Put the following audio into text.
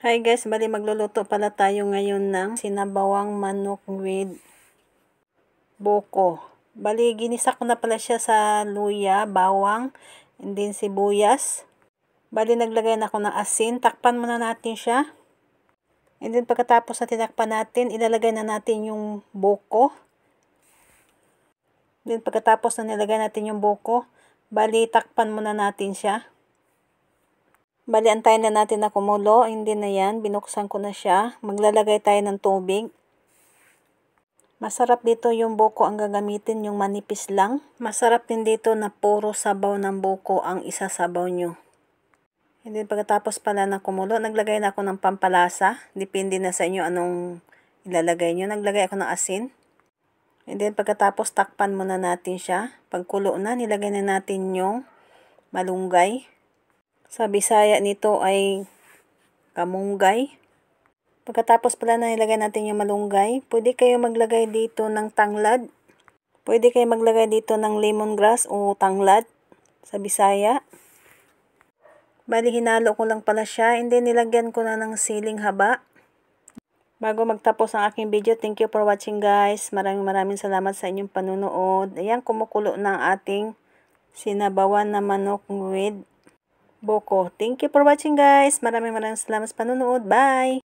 Hi guys, bali magluluto pala tayo ngayon ng sinabawang manok with buko. Bali ginisa ko na pala siya sa luya, bawang, and then sibuyas. Bali naglagay na ako ng asin, takpan muna natin siya. And then pagkatapos na tinakpan natin, ilalagay na natin yung buko. Then pagkatapos na nilagay natin yung buko, bali takpan muna natin siya. Bali, antayin na natin na kumulo. Hindi na yan. Binuksan ko na siya. Maglalagay tayo ng tubig. Masarap dito yung buko ang gagamitin, yung manipis lang. Masarap din dito na puro sabaw ng buko ang isasabaw nyo. And then pagkatapos pala na kumulo, naglagay na ako ng pampalasa. Depende na sa inyo anong ilalagay nyo. Naglagay ako ng asin. And then pagkatapos takpan muna natin siya. Pagkulo na, nilagay na natin yung malunggay. Sa Bisaya nito ay kamunggay. Pagkatapos pala na nilagay natin yung malunggay, pwede kayo maglagay dito ng tanglad. Pwede kayo maglagay dito ng lemongrass o tanglad sa Bisaya. Bali hinalo ko lang pala siya, and then nilagyan ko na ng siling haba. Bago magtapos ang aking video, thank you for watching guys. Maraming salamat sa inyong panunood. Ayan, kumukulo ng ating sinabawan na manok with buko. Thank you for watching guys. Maraming salamat sa panunood. Bye!